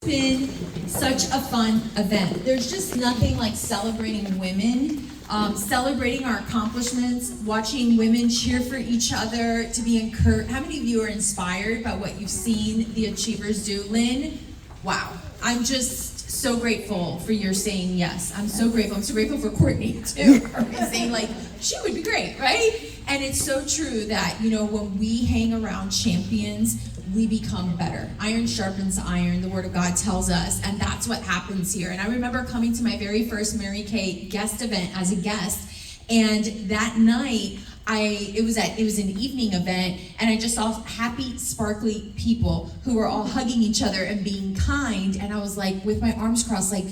Been such a fun event. There's just nothing like celebrating women, celebrating our accomplishments, watching women cheer for each other, to be encouraged. How many of you are inspired by what you've seen the Achievers do? Lynn, wow. I'm just so grateful for your saying yes. I'm so grateful. I'm so grateful for Courtney too, for saying like, she would be great, right? And it's so true that, you know, when we hang around champions, we become better. Iron sharpens iron, the Word of God tells us, and that's what happens here. And I remember coming to my very first Mary Kay guest event as a guest, and that night, it was an evening event, and I just saw happy, sparkly people who were all hugging each other and being kind, and I was like, with my arms crossed, like,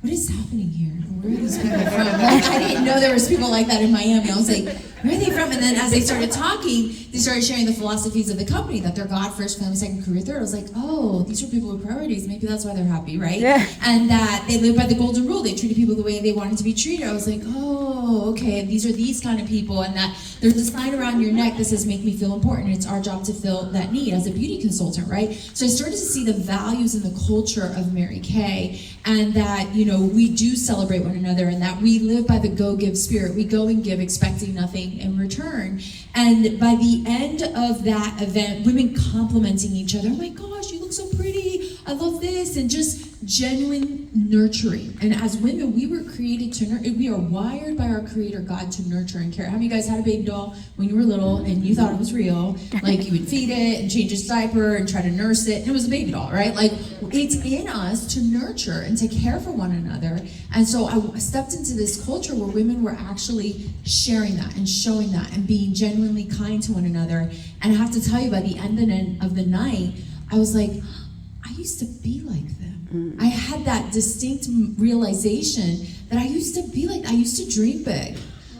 what is happening here? Where are these people from? Like, I didn't know there was people like that in Miami. I was like, where are they from? And then as they started talking, they started sharing the philosophies of the company, that they're God first, family second, career third. I was like, oh, these are people with priorities. Maybe that's why they're happy, right? Yeah. And that they live by the golden rule. They treated people the way they wanted to be treated. I was like, oh, okay, these are these kind of people. And that there's a sign around your neck that says, make me feel important. It's our job to fill that need as a beauty consultant, right? So I started to see the values and the culture of Mary Kay, and that, you know, we do celebrate one another, and that we live by the go-give spirit. We go and give expecting nothing in return. And by the end of that event, women complimenting each other, oh my gosh, you look so pretty, I love this, and just genuine nurturing. And as women, we were created to nurture. We are wired by our Creator God to nurture and care. How many of you guys had a baby doll when you were little and you thought it was real? Like you would feed it and change its diaper and try to nurse it, and it was a baby doll, right? Like it's in us to nurture and to care for one another. And so I stepped into this culture where women were actually sharing that and showing that and being genuinely kind to one another. And I have to tell you, by the end of the night, I was like, I used to be like them. I had that distinct realization that I used to be like, I used to dream big.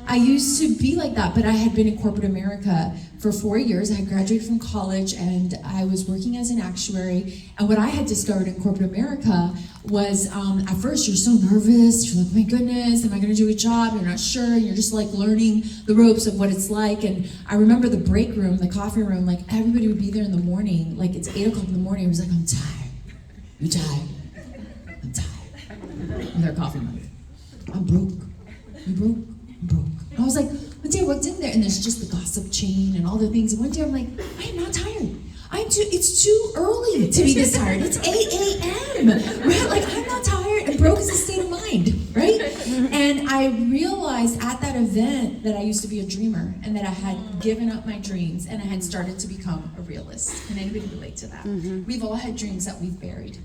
I used to be like that, but I had been in corporate America for 4 years. I had graduated from college and I was working as an actuary. And what I had discovered in corporate America was, at first you're so nervous. You're like, oh my goodness, am I gonna do a job? You're not sure. You're just like learning the ropes of what it's like. And I remember the break room, the coffee room, like everybody would be there in the morning. Like it's 8 o'clock in the morning. It was like, I'm tired. You tired? I'm tired. And their coffee mug. I'm broke. You broke? I'm broke. I was like, one day I walked in there and there's just the gossip chain and all the things. And one day I'm like, I am not tired. It's too early to be this tired. It's 8 a.m., right? Like I'm not tired, and broke is a state of mind, right? And I realized at that event that I used to be a dreamer and that I had given up my dreams and I had started to become a realist. Can anybody relate to that? Mm-hmm. We've all had dreams that we've buried.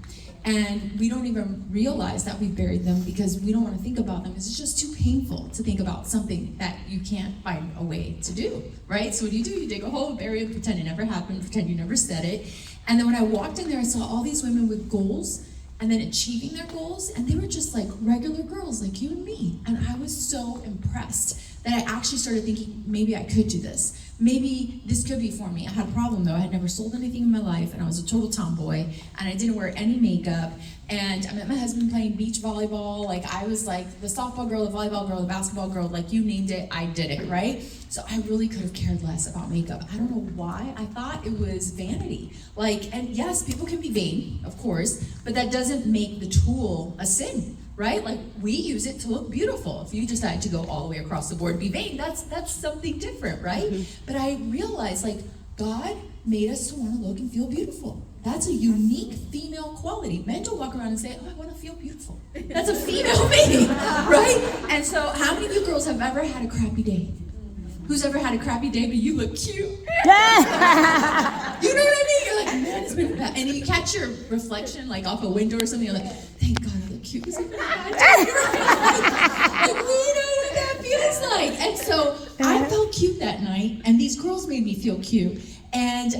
And we don't even realize that we've buried them because we don't want to think about them. It's just too painful to think about something that you can't find a way to do, right? So what do? You dig a hole, bury it, pretend it never happened, pretend you never said it. And then when I walked in there, I saw all these women with goals and then achieving their goals, and they were just like regular girls like you and me. And I was so impressed that I actually started thinking, maybe I could do this. Maybe this could be for me. I had a problem though. I had never sold anything in my life, and I was a total tomboy, and I didn't wear any makeup. And I met my husband playing beach volleyball. Like I was like the softball girl, the volleyball girl, the basketball girl, like you named it, I did it, right? So I really could have cared less about makeup. I don't know why. I thought it was vanity. Like, and yes, people can be vain, of course, but that doesn't make the tool a sin, right? Like we use it to look beautiful. If you decide to go all the way across the board, be vain, that's something different, right? Mm-hmm. But I realized like God made us to want to look and feel beautiful. That's a unique female quality. Men don't walk around and say, oh, I want to feel beautiful. That's a female thing, right? And so how many of you girls have ever had a crappy day? Who's ever had a crappy day, but you look cute? You know what I mean? You're like, man, it's been bad. And you catch your reflection like off a window or something, you're like, thank God I look cute. It's been bad. Like, we know what that feels like. And so I felt cute that night, and these girls made me feel cute. And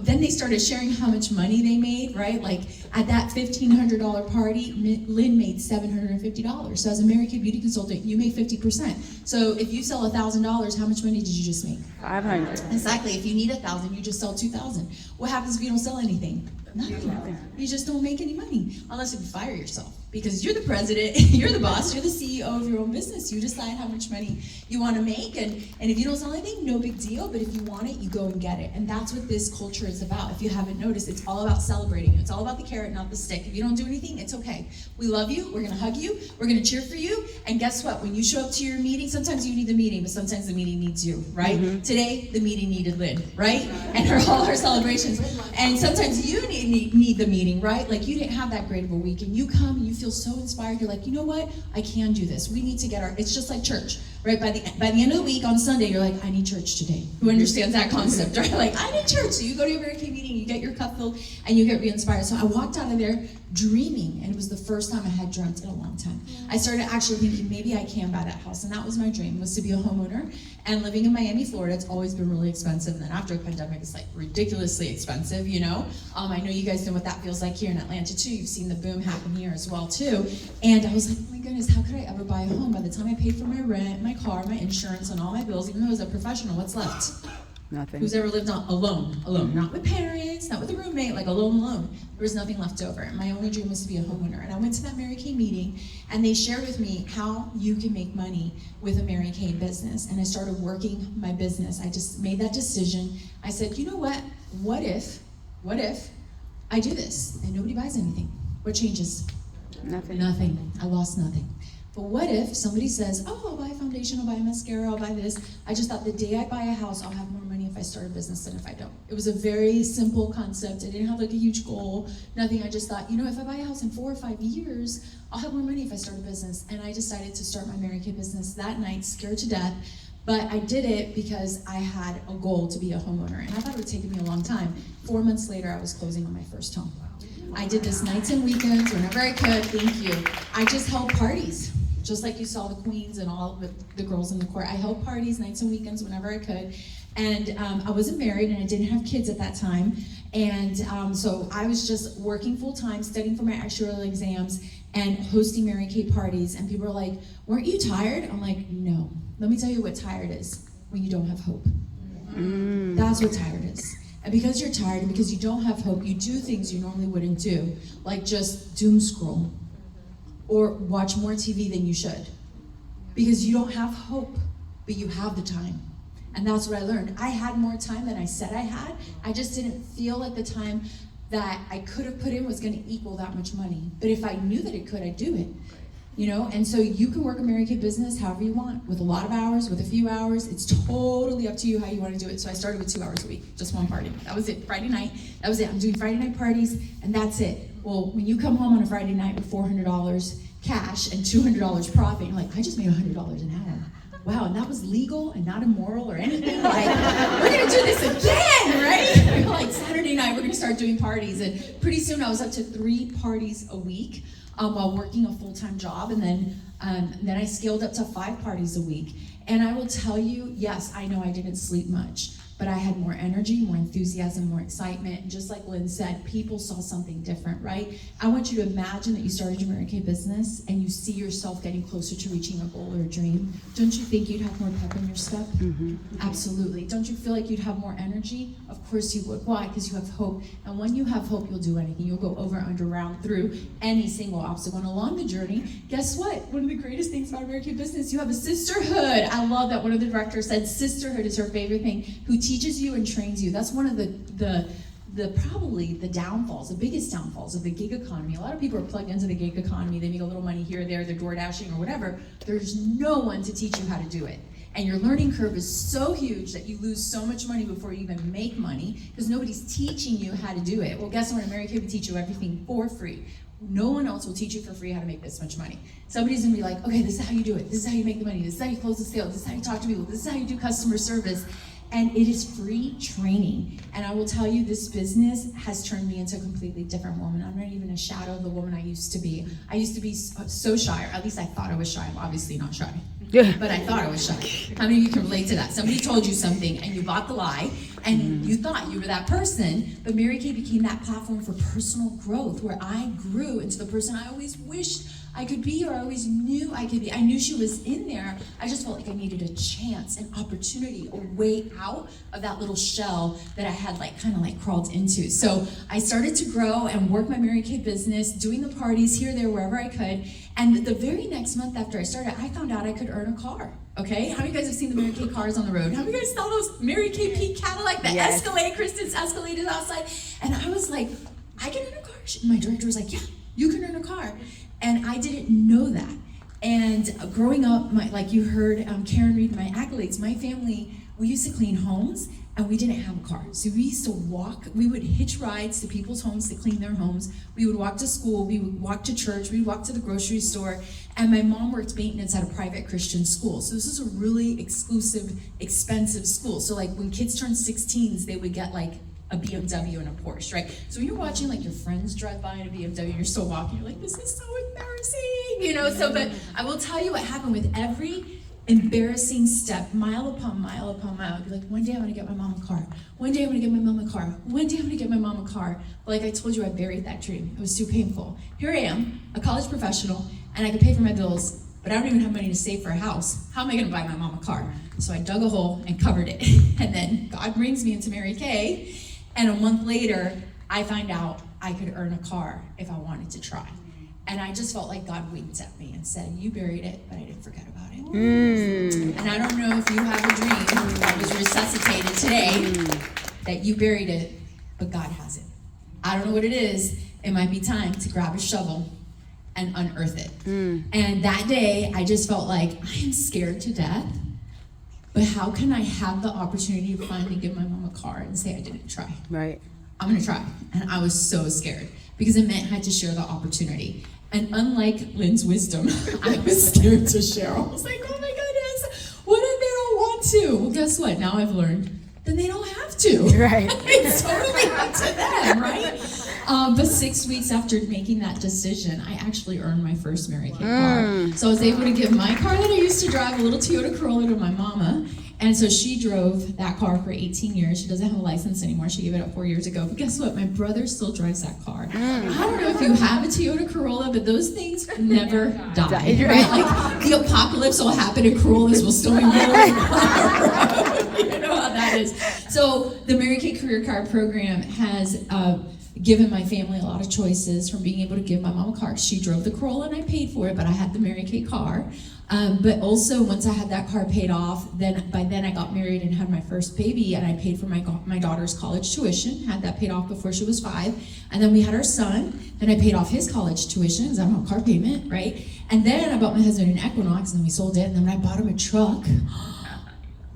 then they started sharing how much money they made, right? Like at that $1,500 party, Lynn made $750. So as a Mary Kay beauty consultant, you made 50%. So if you sell $1,000, how much money did you just make? 500. Exactly. If you need 1,000, you just sell 2,000. What happens if you don't sell anything? Nothing. You just don't make any money unless you fire yourself. because you're the president, you're the boss, you're the CEO of your own business. You decide how much money you want to make, and if you don't sell anything, no big deal, but if you want it, you go and get it. And that's what this culture is about. If you haven't noticed, it's all about celebrating. It's all about the carrot, not the stick. If you don't do anything, it's okay. We love you, we're gonna hug you, we're gonna cheer for you, and guess what? When you show up to your meeting, sometimes you need the meeting, but sometimes the meeting needs you, right? Today, the meeting needed Lynn, right? And all her celebrations. And sometimes you need the meeting, right? Like you didn't have that great of a week, and you come and you feel so inspired. You're like, you know what? I can do this. We need to get it's just like church, right? By the end of the week on Sunday, you're like, I need church today. Who understands that concept, right? Like, I need church. So you go to your Mary Kay meeting, you get your cup filled, and you get re-inspired. So I walked out of there dreaming, and it was the first time I had dreamt in a long time. I started actually thinking, maybe I can buy that house, and that was my dream, was to be a homeowner. And living in Miami, Florida, it's always been really expensive, and then after the pandemic, it's like ridiculously expensive, you know? I know you guys know what that feels like here in Atlanta too. You've seen the boom happen here as well too. And I was like, oh my goodness, how could I ever buy a home? By the time I paid for my rent, my car, my insurance, and all my bills, even though I was a professional, what's left? Nothing. Who's ever lived alone, not with parents, not with a roommate, like alone. There was nothing left over. And my only dream was to be a homeowner. And I went to that Mary Kay meeting, and they shared with me how you can make money with a Mary Kay business. And I started working my business. I just made that decision. I said, you know what? What if I do this and nobody buys anything? What changes? Nothing. Nothing. I lost nothing. But what if somebody says, oh, I'll buy a foundation, I'll buy a mascara, I'll buy this. I just thought the day I buy a house, I'll have more money if I start a business than if I don't. It was a very simple concept. I didn't have like a huge goal, nothing. I just thought, if I buy a house in 4 or 5 years, I'll have more money if I start a business. And I decided to start my Mary Kay business that night, scared to death. But I did it because I had a goal to be a homeowner. And I thought it would take me a long time. 4 months later, I was closing on my first home. I did this nights and weekends whenever I could, thank you. I just held parties. Just like you saw the queens and all the girls in the court. I held parties nights and weekends whenever I could. And I wasn't married and I didn't have kids at that time. And so I was just working full time, studying for my actuarial exams and hosting Mary Kay parties. And people were like, weren't you tired? I'm like, no. Let me tell you what tired is, when you don't have hope. That's what tired is. And because you're tired and because you don't have hope, you do things you normally wouldn't do, like just doom scroll. Or watch more TV than you should. Because you don't have hope, but you have the time. And that's what I learned. I had more time than I said I had. I just didn't feel like the time that I could have put in was gonna equal that much money. But if I knew that it could, I'd do it. And so you can work a Mary Kay business however you want, with a lot of hours, with a few hours. It's totally up to you how you want to do it. So I started with 2 hours a week, just one party. That was it, Friday night. That was it. I'm doing Friday night parties, and that's it. Well, when you come home on a Friday night with $400 cash and $200 profit, you're like, I just made $100 an hour. Wow, and that was legal and not immoral or anything. Like, we're gonna do this again, right? You're like, Saturday night, we're gonna start doing parties. And pretty soon I was up to 3 parties a week. While working a full-time job, and then I scaled up to 5 parties a week. And I will tell you, yes, I know I didn't sleep much, but I had more energy, more enthusiasm, more excitement. And just like Lynn said, people saw something different, right? I want you to imagine that you started your Mary Kay business and you see yourself getting closer to reaching a goal or a dream. Don't you think you'd have more pep in your step? Absolutely. Don't you feel like you'd have more energy? Of course you would. Why? Because you have hope. And when you have hope, you'll do anything. You'll go over, under, around, through any single obstacle. And along the journey, guess what? One of the greatest things about Mary Kay business, you have a sisterhood. I love that one of the directors said sisterhood is her favorite thing, who teaches you and trains you. That's one of the probably the downfalls, the biggest downfalls of the gig economy. A lot of people are plugged into the gig economy. They make a little money here or there. They're door dashing or whatever. There's no one to teach you how to do it. And your learning curve is so huge that you lose so much money before you even make money because nobody's teaching you how to do it. Well, guess what? In Mary Kay, we teach you everything for free. No one else will teach you for free how to make this much money. Somebody's gonna be like, okay, this is how you do it. This is how you make the money. This is how you close the sale. This is how you talk to people. This is how you do customer service. And it is free training. And I will tell you, this business has turned me into a completely different woman. I'm not even a shadow of the woman I used to be. I used to be so shy, or at least I thought I was shy. I'm obviously not shy. But I thought I was shy. How many of you can relate to that? Somebody told you something and you bought the lie, And you thought you were that person, but Mary Kay became that platform for personal growth where I grew into the person I always wished I could be, or I always knew I could be. I knew she was in there. I just felt like I needed a chance, an opportunity, a way out of that little shell that I had kind of crawled into. So I started to grow and work my Mary Kay business, doing the parties here, there, wherever I could. And the very next month after I started, I found out I could earn a car. Okay, how many of you guys have seen the Mary Kay cars on the road? How many of you guys saw those Mary Kay Peak Cadillac, the Escalade, Kristen's Escalade is outside? And I was like, I can earn a car. My director was like, yeah, you can earn a car. And I didn't know that. And growing up, like you heard Karen read my accolades, my family, we used to clean homes and we didn't have a car. So we used to walk, we would hitch rides to people's homes to clean their homes. We would walk to school, we would walk to church, we would walk to the grocery store. And my mom worked maintenance at a private Christian school. So this is a really exclusive, expensive school. So when kids turned 16s, they would get a BMW and a Porsche, right? So when you're watching your friends drive by in a BMW and you're still walking, you're like, this is so embarrassing, but I will tell you what happened with every embarrassing step, mile upon mile upon mile. I'd be like, one day I'm gonna get my mom a car. One day I'm gonna get my mom a car. One day I'm gonna get my mom a car. But like I told you, I buried that dream. It was too painful. Here I am, a college professional, and I can pay for my bills, but I don't even have money to save for a house. How am I gonna buy my mom a car? So I dug a hole and covered it. And then God brings me into Mary Kay, and a month later, I find out I could earn a car if I wanted to try. And I just felt like God winked at me and said, you buried it, but I didn't forget about it. And I don't know if you have a dream that was resuscitated today, that you buried it, but God has it. I don't know what it is. It might be time to grab a shovel and unearth it. And that day, I just felt like, I am scared to death, but how can I have the opportunity to finally give my mom a car and say I didn't try? Right. I'm gonna try. And I was so scared because it meant I had to share the opportunity. And unlike Lynn's wisdom, I was scared to share. I was like, oh my goodness, what if they don't want to? Well, guess what? Now I've learned, then they don't have to. Right. It's totally up to them, right? But 6 weeks after making that decision, I actually earned my first Mary Kay car. So I was able to give my car that I used to drive, a little Toyota Corolla, to my mama. And so she drove that car for 18 years. She doesn't have a license anymore. She gave it up 4 years ago. But guess what? My brother still drives that car. I don't know if you have a Toyota Corolla, but those things never die. Right? The apocalypse will happen and Corollas will still be rolling on the road. You know how that is. So the Mary Kay Career Card Program has given my family a lot of choices, from being able to give my mom a car. She drove the Corolla and I paid for it, but I had the Mary Kay car. But also once I had that car paid off, by then I got married and had my first baby, and I paid for my daughter's college tuition, had that paid off before she was 5. And then we had our son, then I paid off his college tuition because I don't have a car payment, right? And then I bought my husband an Equinox, and then we sold it, and then I bought him a truck.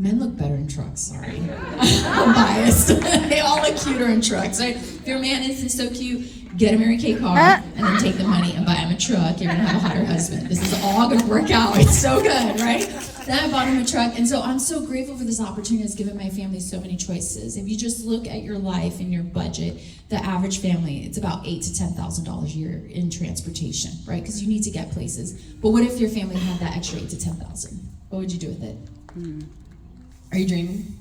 Men look better in trucks, sorry. I'm biased. They all look cuter in trucks, right? If your man isn't so cute, get a Mary Kay car, and then take the money and buy him a truck. You're gonna have a hotter husband. This is all gonna work out. It's so good, right? Then I bought him a truck, and so I'm so grateful for this opportunity. It's given my family so many choices. If you just look at your life and your budget, the average family, it's about $8,000 to $10,000 a year in transportation, right? Because you need to get places. But what if your family had that extra $8,000 to $10,000? What would you do with it? Are you dreaming?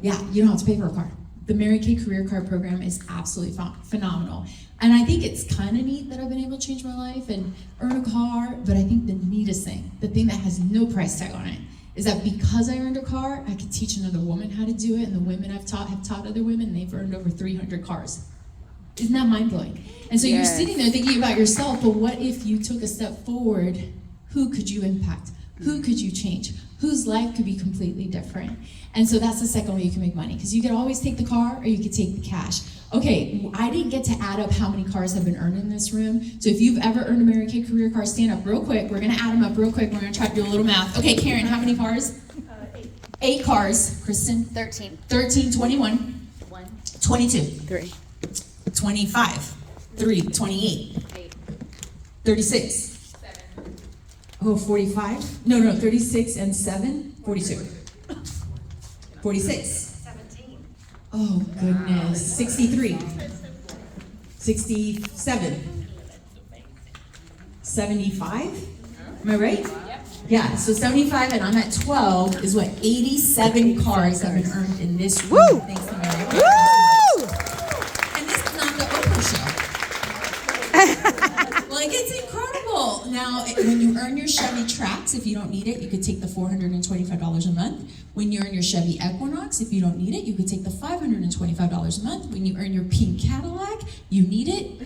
Yeah, you don't have to pay for a car. The Mary Kay Career Card Program is absolutely phenomenal. And I think it's kind of neat that I've been able to change my life and earn a car, but I think the neatest thing, the thing that has no price tag on it, is that because I earned a car, I could teach another woman how to do it, and the women I've taught have taught other women, and they've earned over 300 cars. Isn't that mind-blowing? And so you're sitting there thinking about yourself, but what if you took a step forward? Who could you impact? Who could you change? Whose life could be completely different? And so that's the second way you can make money, because you could always take the car or you could take the cash. Okay, I didn't get to add up how many cars have been earned in this room. So if you've ever earned a Mary Kay Career Car, stand up real quick. We're gonna add them up real quick. We're gonna try to do a little math. Okay, Karen, how many cars? 8 cars. Kristen? 13. 13, 21. 1. 22. 3. 25. 3, 28. 8. 36. 7. Oh, 45? No, 36 and 7? 42. 46. 17. Oh, goodness. 63. 67. 75? Am I right? Yep. Yeah, so 75 and I'm at 12 is what 87 cars have been earned in this room. Thanks to Mary Woo! And this is not the Oprah show. Like, it's incredible. Now, when you earn your Chevy Trax, if you don't need it, you could take the $425 a month. When you earn your Chevy Equinox, if you don't need it, you could take the $525 a month. When you earn your pink Cadillac, you need it.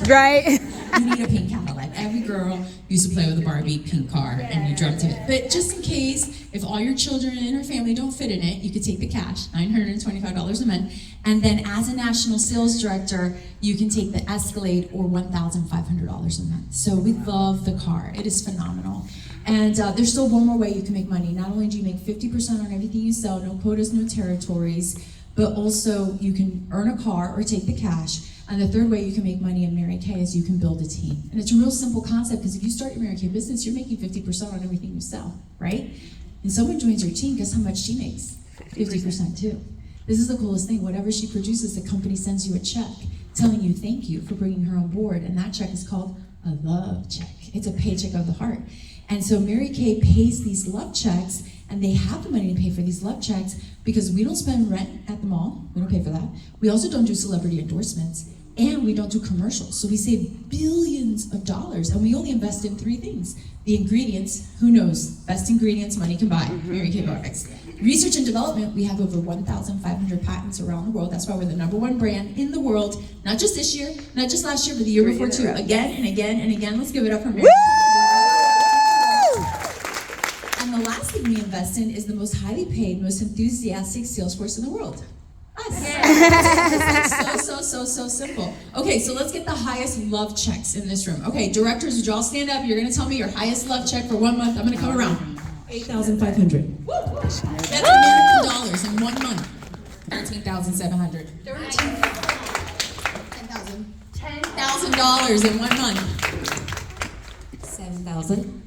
Right. You need a pink Cadillac. Every girl used to play with a Barbie pink car, and you dreamt of it. But just in case, if all your children in her family don't fit in it, you could take the cash, $925 a month. And then as a national sales director, you can take the Escalade or $1,500 a month. So we love the car. It is phenomenal. And there's still one more way you can make money. Not only do you make 50% on everything you sell, no quotas, no territories, but also you can earn a car or take the cash. And the third way you can make money in Mary Kay is you can build a team. And it's a real simple concept, because if you start your Mary Kay business, you're making 50% on everything you sell, right? And someone joins your team, guess how much she makes? 50% too. This is the coolest thing. Whatever she produces, the company sends you a check telling you thank you for bringing her on board. And that check is called a love check. It's a paycheck of the heart. And so Mary Kay pays these love checks, and they have the money to pay for these love checks because we don't spend rent at the mall. We don't pay for that. We also don't do celebrity endorsements, and we don't do commercials. So we save billions of dollars, and we only invest in 3 things. The ingredients, who knows? Best ingredients money can buy, Mary Kay products. Research and development, we have over 1,500 patents around the world. That's why we're the #1 brand in the world, not just this year, not just last year, but the year before too. Again and again and again. Let's give it up for Mary Kay. And the last thing we invest in is the most highly paid, most enthusiastic sales force in the world. Us. It's so simple. Okay, so let's get the highest love checks in this room. Okay, directors, would you all stand up? You're gonna tell me your highest love check for 1 month. I'm gonna come around. 8,500. That's American dollars in 1 month. 13,700. $10,000 in 1 month. 7,000.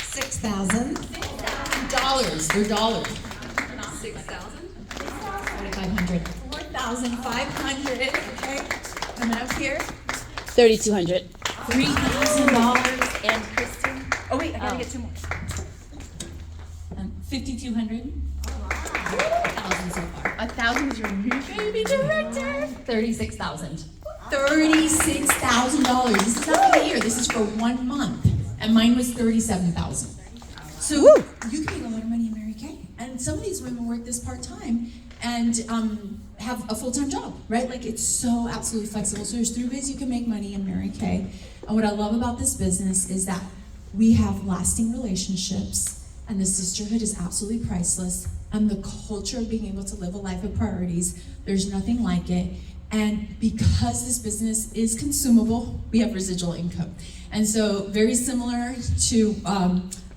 6,000. Dollars. They're dollars. 6,000. 4,500. 4,500. Okay. Coming up here. 3,200. $3,000. And Kristen. Oh wait, I gotta get 2 more. 5,200. 1,000 so far. 1,000 is your new baby director. 36,000. $36,000. This is not for the year. This is for 1 month, and mine was 37,000. So Woo. you can make a lot of money in Mary Kay, and some of these women work this part time and have a full time job, right? Like, it's so absolutely flexible. So there's 3 ways you can make money in Mary Kay, and what I love about this business is that we have lasting relationships. And the sisterhood is absolutely priceless. And the culture of being able to live a life of priorities, there's nothing like it. And because this business is consumable, we have residual income. And so very similar to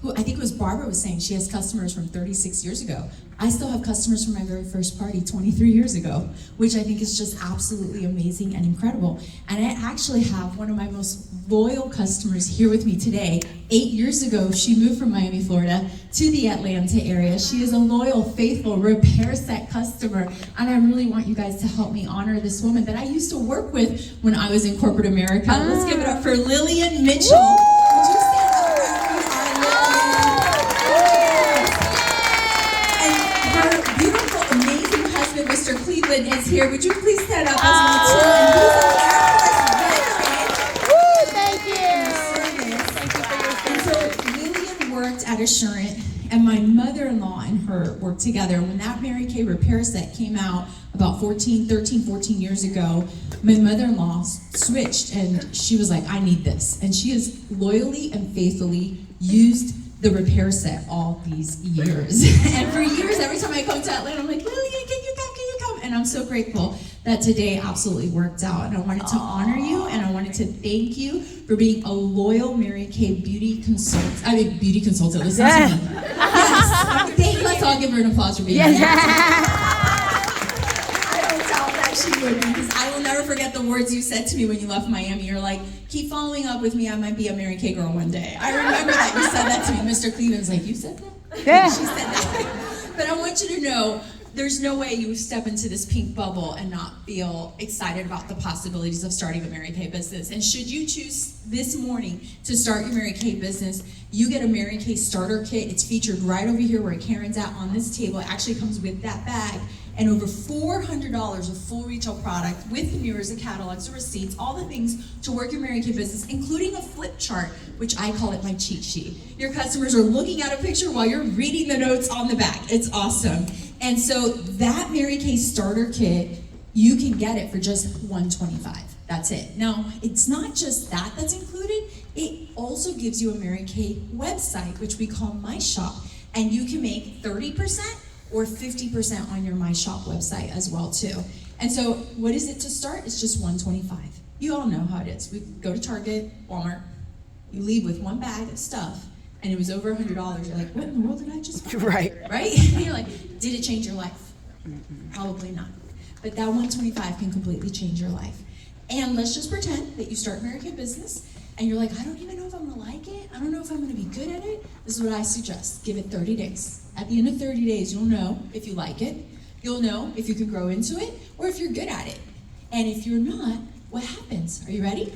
who I think it was Barbara was saying, she has customers from 36 years ago. I still have customers from my very first party 23 years ago, which I think is just absolutely amazing and incredible. And I actually have one of my most loyal customers here with me today. 8 years ago, she moved from Miami, Florida to the Atlanta area. She is a loyal, faithful repair set customer. And I really want you guys to help me honor this woman that I used to work with when I was in corporate America. Let's give it up for Lillian Mitchell. Would you stand up wherever you are, Lillian? And her beautiful, amazing husband, Mr. Cleveland, is here. Would you please stand up as well too? And he's an at Assurant, and my mother-in-law and her worked together. When that Mary Kay repair set came out about 14 years ago, my mother-in-law switched, and she was like, I need this. And she has loyally and faithfully used the repair set all these years. And for years, every time I come to Atlanta, I'm like, Lillian, can you come? And I'm so grateful that today absolutely worked out. And I wanted to honor you, and I wanted to thank you for being a loyal Mary Kay beauty consultant. Beauty consultant, listen to me. Yes. Thank you. Let's all give her an applause for being here. I don't doubt that she would, because I will never forget the words you said to me when you left Miami. You're like, keep following up with me. I might be a Mary Kay girl one day. I remember that you said that to me. Mr. Cleveland's like, you said that? Yeah. She said that. But I want you to know, there's no way you step into this pink bubble and not feel excited about the possibilities of starting a Mary Kay business. And should you choose this morning to start your Mary Kay business, you get a Mary Kay starter kit. It's featured right over here where Karen's at on this table. It actually comes with that bag. and over $400 of full retail product with the mirrors, the catalogs, the receipts, all the things to work your Mary Kay business, including a flip chart, which I call it my cheat sheet. Your customers are looking at a picture while you're reading the notes on the back. It's awesome. And so that Mary Kay starter kit, you can get it for just $125. That's it. Now, it's not just that that's included. It also gives you a Mary Kay website, which we call My Shop, and you can make 30% or 50% on your My Shop website as well too. And so, what is it to start? It's just $125. You all know how it is. We go to Target, Walmart, you leave with one bag of stuff, and it was over $100. You're like, what in the world did I just buy? Right. Right? And you're like, did it change your life? Probably not. But that $125 can completely change your life. And let's just pretend that you start Mary Kay business and you're like, I don't even know if I'm gonna like it. I don't know if I'm gonna be good at it. This is what I suggest. Give it 30 days. At the end of 30 days, you'll know if you like it. You'll know if you can grow into it or if you're good at it. And if you're not, what happens? Are you ready?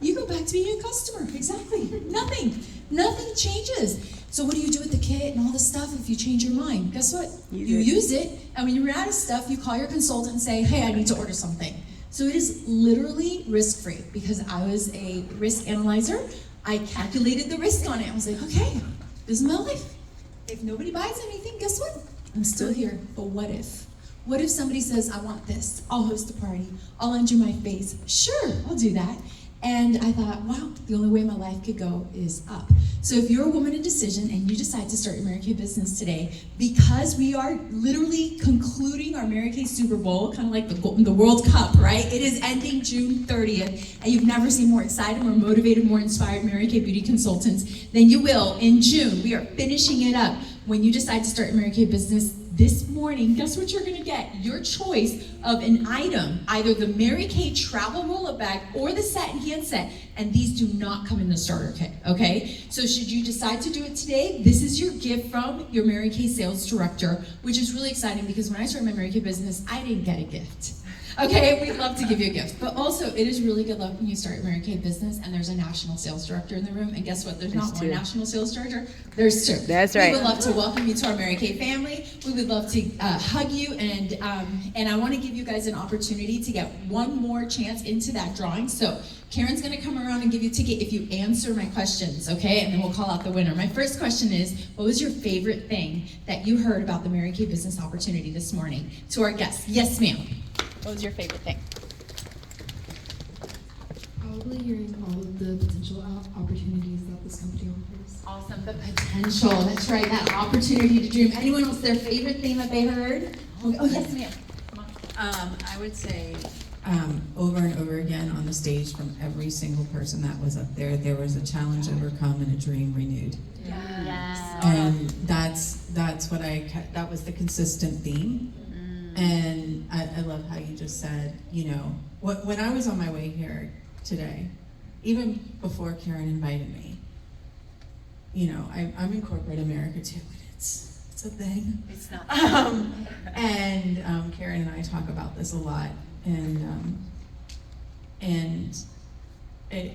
You go back to being a customer. Exactly. Nothing changes. So what do you do with the kit and all this stuff if you change your mind? Guess what? You use it, and when you run out of stuff, you call your consultant and say, hey, I need to order something. So it is literally risk-free because I was a risk analyzer. I calculated the risk on it. I was like, okay, this is my life. If nobody buys anything, guess what? I'm still here. But what if? What if somebody says, I want this? I'll host a party. I'll lend you my face. Sure, I'll do that. And I thought, wow, the only way my life could go is up. So if you're a woman in decision and you decide to start your Mary Kay business today, because we are literally concluding our Mary Kay Super Bowl, kind of like the World Cup, right? It is ending June 30th, and you've never seen more excited, more motivated, more inspired Mary Kay beauty consultants than you will in June. We are finishing it up. When you decide to start your Mary Kay business this morning, guess what you're gonna get? Your choice of an item, either the Mary Kay travel roll-up bag or the satin hand set, and these do not come in the starter kit, okay? So should you decide to do it today, this is your gift from your Mary Kay sales director, which is really exciting because when I started my Mary Kay business, I didn't get a gift. Okay, we'd love to give you a gift, but also it is really good luck when you start your Mary Kay business and there's a national sales director in the room, and guess what? There's not one national sales director, there's two. That's right. We would love to welcome you to our Mary Kay family. We would love to hug you, and I want to give you guys an opportunity to get one more chance into that drawing. So Karen's gonna come around and give you a ticket if you answer my questions, okay? And then we'll call out the winner. My first question is, what was your favorite thing that you heard about the Mary Kay business opportunity this morning? To our guests, yes ma'am. What was your favorite thing? Probably hearing all of the potential opportunities that this company offers. Awesome, the potential, that's right, that opportunity to dream. Anyone else, their favorite thing that they heard? Oh yes ma'am. Come on. I would say over and over again on the stage from every single person that was up there, there was a challenge overcome and a dream renewed. Yes. And that's what that was the consistent theme. And I love how you just said, you know, when I was on my way here today, even before Karen invited me, you know, I'm in corporate America too, and it's a thing. It's not. And Karen and I talk about this a lot, and I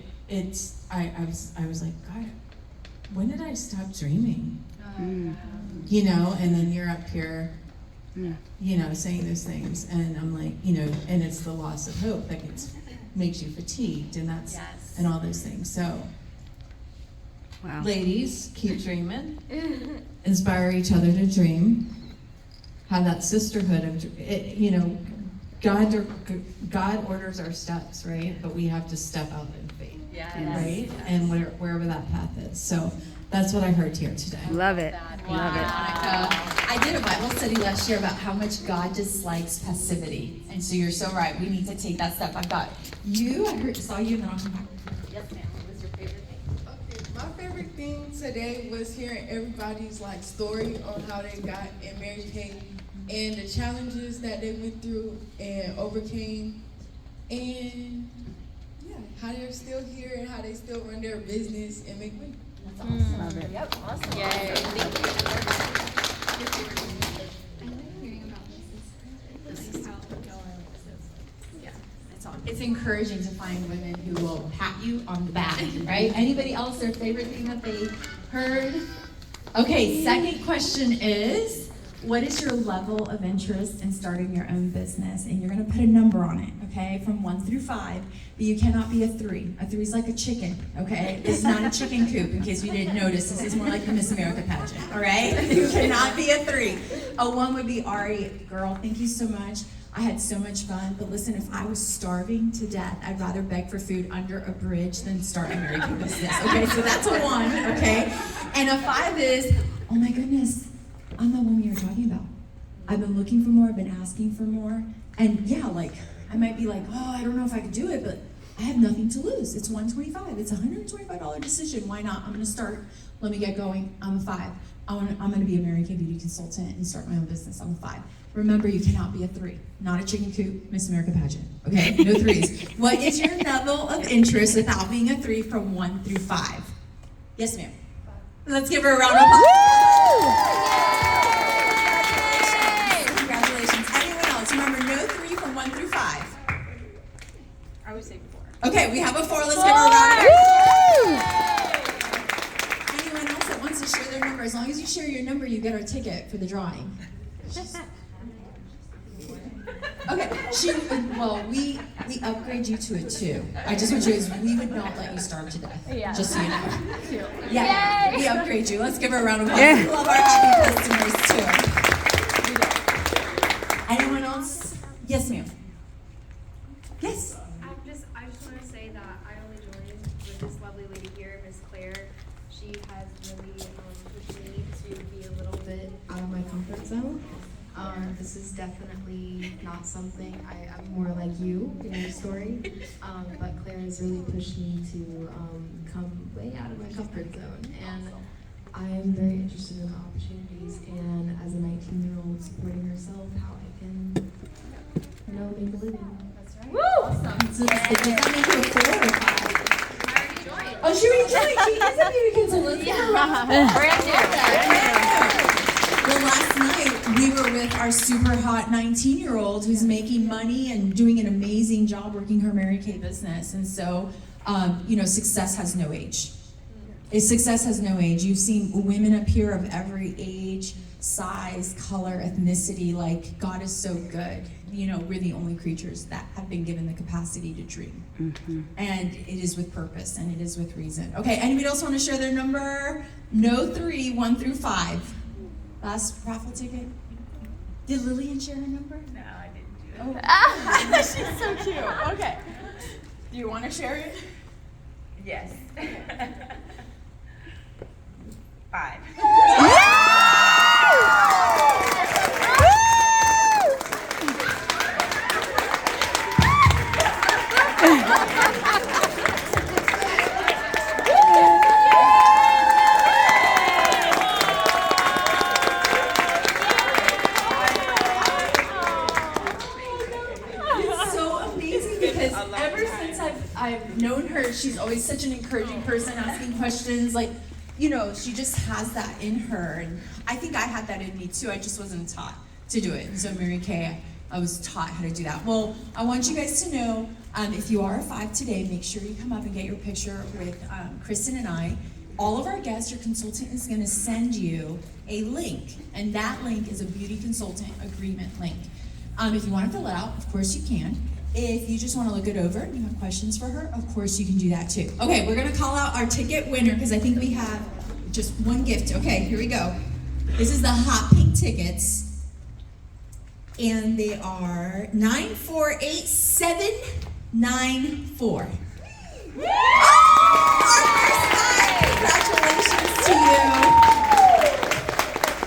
was like, God, when did I stop dreaming? You know, and then you're up here, you know, saying those things, and I'm like, you know, and it's the loss of hope that makes you fatigued, and that's and all those things. So, Wow. ladies, keep dreaming, inspire each other to dream, have that sisterhood of, you know, God orders our steps, right? But we have to step out in faith, right? And wherever that path is. So that's what I heard here today. Love it. Wow. Love it. Monica. I did a Bible study last year about how much God dislikes passivity. And so you're so right. We need to take that step. I've got you. Saw you, and then I'll come back. Yes, ma'am. What was your favorite thing? Okay, my favorite thing today was hearing everybody's like story on how they got in Mary Kay and the challenges that they went through and overcame, and yeah, how they're still here and how they still run their business and make money. That's awesome. Love it. Yep, awesome. Yay. Thank you. It's encouraging to find women who will pat you on the back, right? Anybody else, their favorite thing that they heard? Okay, second question is, what is your level of interest in starting your own business? And you're gonna put a number on it, okay, from 1 through 5, but you cannot be a 3. A 3 is like a chicken, okay? This is not a chicken coop, in case you didn't notice. This is more like the Miss America pageant, all right? You cannot be a 3. A 1 would be, Auri, girl, thank you so much. I had so much fun, but listen, if I was starving to death, I'd rather beg for food under a bridge than start a Mary Kay business, okay? So that's a 1, okay? And a 5 is, oh my goodness, I'm the woman you're talking about. I've been looking for more, I've been asking for more, and yeah, like, I might be like, oh, I don't know if I could do it, but I have nothing to lose. It's $125, it's a $125 decision, why not? I'm gonna start, let me get going, I'm a 5. I'm gonna be a Mary Kay beauty consultant and start my own business, I'm a 5. Remember, you cannot be a 3. Not a chicken coop, Miss America pageant, okay? No 3s. What is your level of interest without being a 3 from 1 through 5? Yes, ma'am. Let's give her a round of applause. Congratulations. Anyone else? Remember, no 3 from 1 through 5. I would say 4. Okay, we have a 4. Let's give her a round of applause. Anyone else that wants to share their number? As long as you share your number, you get our ticket for the drawing. Okay, we upgrade you to a 2. I just want you guys, we would not let you starve to death. Yeah. Just so you know. Yeah, we upgrade you. Let's give her a round of applause. We love our happy customers too. Anyone else? Yes, ma'am. Yes. I just want to say that I only joined with this lovely lady here, Miss Claire. She has really pushed me to be a little bit out of my comfort zone. This is definitely not something I'm more like you in your story, but Claire has really pushed me to come way out of my comfort zone, and I am very interested in the opportunities and as a 19-year-old supporting herself, how I can, make a living. That's right. Woo! Awesome. So does that make you a 4 or 5? I already joined. Oh, she already joined. She is a beauty consultant. Brand new. Well, last night we were with our super hot 19-year-old who's making money and doing an amazing job working her Mary Kay business. And so, success has no age. Success has no age. You've seen women up here of every age, size, color, ethnicity. Like, God is so good. We're the only creatures that have been given the capacity to dream. Mm-hmm. And it is with purpose and it is with reason. Okay, anybody else want to share their number? No 3, 1 through 5. Last raffle ticket. Did Lillian share her number? No, I didn't do it. Oh, she's so cute. Okay. Do you want to share it? Yes. 5. I've known her, she's always such an encouraging person, asking questions, she just has that in her, and I think I had that in me too, I just wasn't taught to do it, and so Mary Kay, I was taught how to do that. Well, I want you guys to know, if you are a 5 today, make sure you come up and get your picture with Kristen and I. All of our guests, your consultant is gonna send you a link, and that link is a beauty consultant agreement link. If you wanna fill it out, of course you can. If you just want to look it over and you have questions for her, of course you can do that too. Okay, we're going to call out our ticket winner because I think we have just one gift. Okay, here we go. This is the hot pink tickets. And they are 948794. Oh, our first time! Congratulations to you.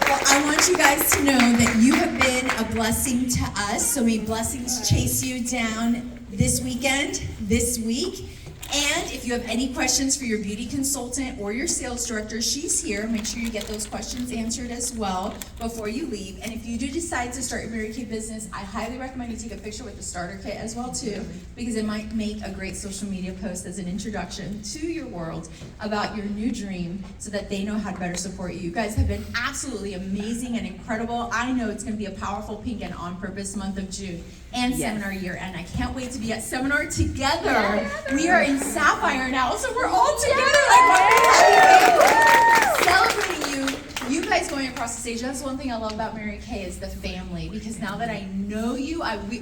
Well, I want you guys to know that you have been a blessing to us, so may blessings chase you down this weekend, this week. And if you have any questions for your beauty consultant or your sales director, she's here. Make sure you get those questions answered as well before you leave. And if you do decide to start your Mary Kay business, I highly recommend you take a picture with the starter kit as well too, because it might make a great social media post as an introduction to your world about your new dream so that they know how to better support you. You guys have been absolutely amazing and incredible. I know it's gonna be a powerful pink and on purpose month of June and seminar year, and I can't wait to be at seminar together. We are in Sapphire now, so we're all together like one big happy family, celebrating you. You guys guys going across the stage, that's one thing I love about Mary Kay is the family. Because now that I know you,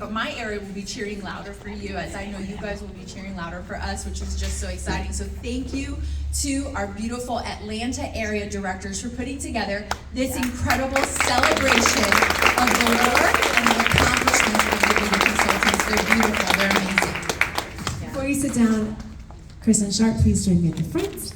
my area will be cheering louder for you, as I know you guys will be cheering louder for us, which is just so exciting. So thank you to our beautiful Atlanta area directors for putting together this incredible celebration of the work and the accomplishments of the beauty consultants. They're beautiful. They're amazing. Before you sit down, Kristen Sharp, please join me at the front.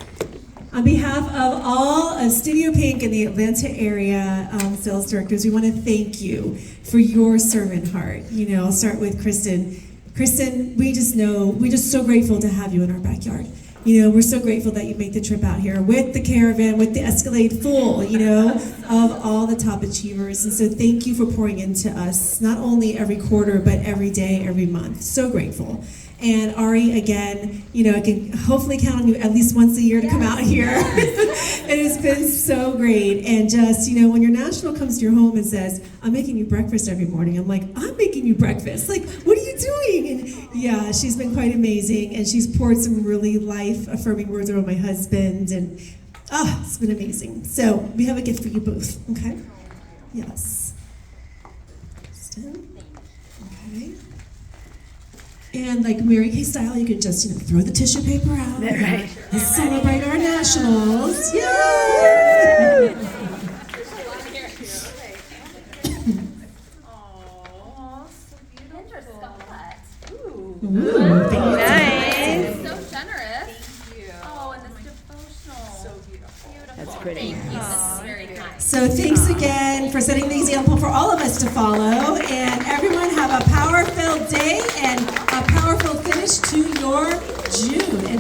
On behalf of all of Studio Pink and the Atlanta area sales directors, we want to thank you for your servant heart. You know, I'll start with Kristen. Kristen, we're just so grateful to have you in our backyard. You know, we're so grateful that you make the trip out here with the caravan, with the Escalade full, you know, of all the top achievers. And so thank you for pouring into us, not only every quarter, but every day, every month. So grateful. And Auri, again, you know, I can hopefully count on you at least once a year to come out here. It has been so great. And just, you know, when your national comes to your home and says, I'm making you breakfast every morning, I'm like, I'm making you breakfast. Like, what are you doing? And yeah, she's been quite amazing. And she's poured some really life-affirming words over my husband. And it's been amazing. So we have a gift for you both, okay? Yes. Kristen? Okay. And like Mary Kay style, you can just, you know, throw the tissue paper out. Right. Let's celebrate our nationals. Yay! Aww, so beautiful. Ooh, thank you. Nice. So generous. Thank you. Oh, and this devotional. So beautiful. That's pretty. Thank you. This is very kind. So thanks again for setting the example for all of us to follow. And everyone have a power-filled day.